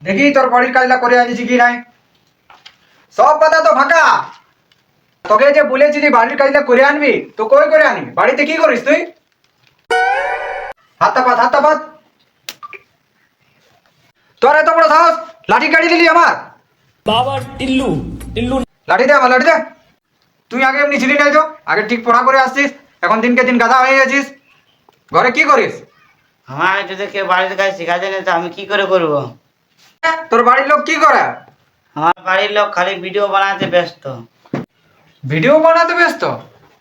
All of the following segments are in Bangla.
দেখি তোর বাড়ির কাজটা করে আনিছি কি নাই। সব কথা তো ফাঁকা। তোকে যে বলেছিলি বাড়ির কাজটা করে আনবি, তো কই করে আনি? বাড়িতে কি করিস তুই? হাত পাত হাত পাত। তোর এত বড় সাহস, লাঠি কাটি দিলি আমার। বাবা টিল্লু টিল্লু লাঠি দে আমার, লাঠি দে। তুই আগে এমনি ছিলি নাই তো, আগে ঠিক পড়া করে আসছিস, এখন দিনকে দিন গাধা হয়ে গেছিস। ঘরে কি করিস? আমার যদি কেউ বাড়ির কাজ শেখাতে নেই তো আমি কি করে করবো? তোর বাড়ির লোক কি করে? আমার বাড়ির লোক খালি ভিডিও বানাতে ব্যস্ত। ভিডিও বানাতে ব্যস্ত?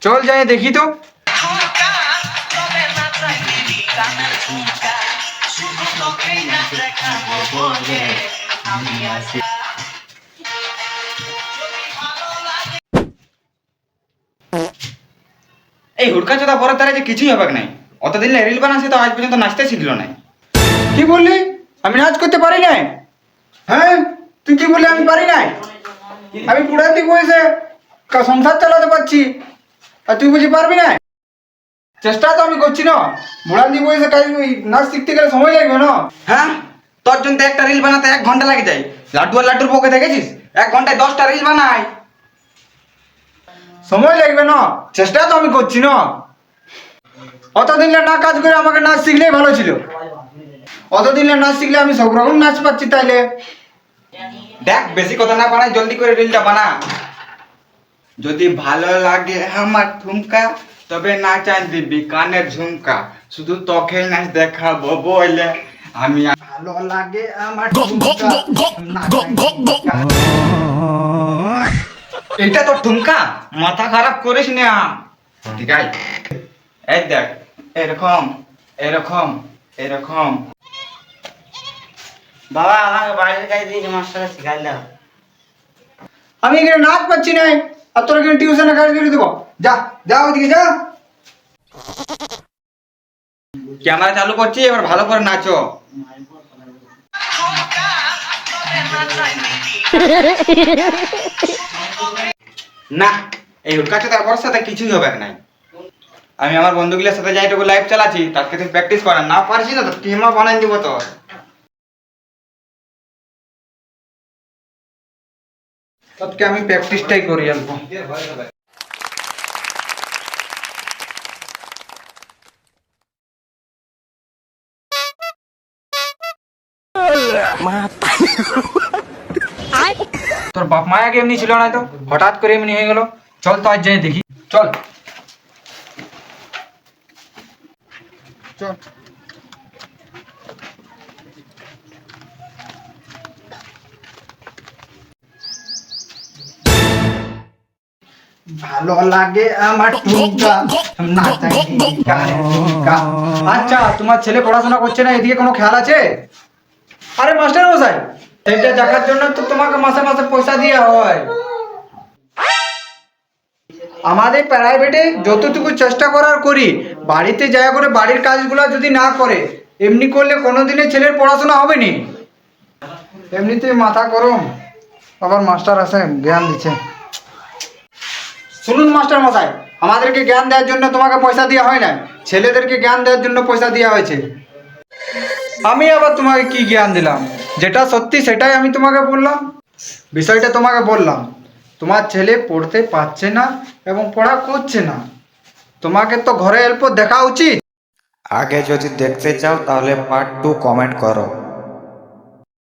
চল যাই দেখি তো। এই হুড়কা চোদা পরে তারা যে কিছুই হবে নাই। অতদিন রিল বানাচ্ছে তো আজ পর্যন্ত নাচতে শিখল নাই। কি বললি? আমি নাচ করতে পারি নাই? হ্যাঁ, তুই কি বললি আমি পারি নাই? আমি বুড়ার দিক বয়সে সংসার চালাতে পারছি, আর তুই বুঝি পারবি না? চেষ্টা তো আমি করছি না। বুড়ার দিক বয়সে কাজ নাচ শিখতে গেলে সময় লাগবে না? হ্যাঁ, তোর জন্য একটা রিল বানাতে 1 ঘন্টা লাগে যায়। লাড্ডু আর লাড্ডুর পকে দেখেছিস 1 ঘন্টায় 10টা রিল বানায়। সময় লাগবে না, চেষ্টা তো আমি করছি না। অতদিন না কাজ করে আমাকে নাচ শিখলেই ভালো ছিল। অতদিন নাচ শিখলে আমি সব রকম নাচ পাচ্ছি। তাইলে দেখ, বেশি কথা না বানাই, জলদি করে রিলটা বানা। যদি ভালো লাগে আমার ঠুমকা, তবে নাচ আন দিবি কানের ঝুমকা। শুধু তোকেই নাচ দেখাবো বলে আমি। ভালো লাগে আমার এটা তোর ঠুমকা? মাথা খারাপ করিস না, ঠিক আছে? এই দেখ, এরকম এরকম এরকম। বাবা আমাকে বাড়ির কাজ দিয়েছে, মাস্টার শেখাই দাও। আমি এখানে নাচ পাচ্ছি না, আর তোর এখানে টিউশনে কাজ করে দেবো। যা যা ওদিকে যা। ক্যামেরা চালু করছি, এবার ভালো করে নাচো। না, এই হুড়কাছে তারপর সাথে কিছুই হবে নাই। আমি আমার বন্ধুগুলোর সাথে যাই টুকু লাইভ চালাচ্ছি, তাকে তুই প্র্যাকটিস করা না পারছি না তো টিমা বানাই দিব তোর। তোকে আমি প্র্যাকটিসটাই করি অল্প। তোর বাপ মায়া আগে এমনি ছিল না, তো হঠাৎ করে এমনি হয়ে গেল। চল তো আজ যাই দেখি, চল চল। ভালো লাগে আমার ঠুমকা, নাচাই দিবি কানের ঝুমকা। আচ্ছা, তোমার ছেলে পড়াশোনা করছে না, এদিকে কোনো খেয়াল আছে? আরে মাস্টার মশাই, এটা দেখার জন্য তো তোমাকে মাসে মাসে পয়সা দেওয়া হয়। আমাদের প্রাইভেটে যতটুকু চেষ্টা করার করি, বাড়িতে যায় করে বাড়ির কাজগুলো যদি না করে, এমনি করলে কোনোদিনে ছেলের পড়াশোনা হবে নি। এমনিতেই মাথা গরম, আবার মাস্টার আসে জ্ঞান দিচ্ছে। শুনুন মাস্টার মশাই, আমাদেরকে জ্ঞান দেওয়ার জন্য তোমাকে পয়সা দেওয়া হয় না, ছেলেদেরকে জ্ঞান দেওয়ার জন্য পয়সা দেওয়া হয়েছে। আমি আবার তোমাকে কি জ্ঞান দিলাম? যেটা সত্যি সেটাই আমি তোমাকে বললাম। বিষয়টা তোমাকে বললাম, তোমার ছেলে পড়তে পারছে না এবং পড়া করছে না। তোমাকে তো ঘরে অল্প দেখা উচিত। আগে যদি দেখতে চাও তাহলে পার্ট 2 কমেন্ট করো।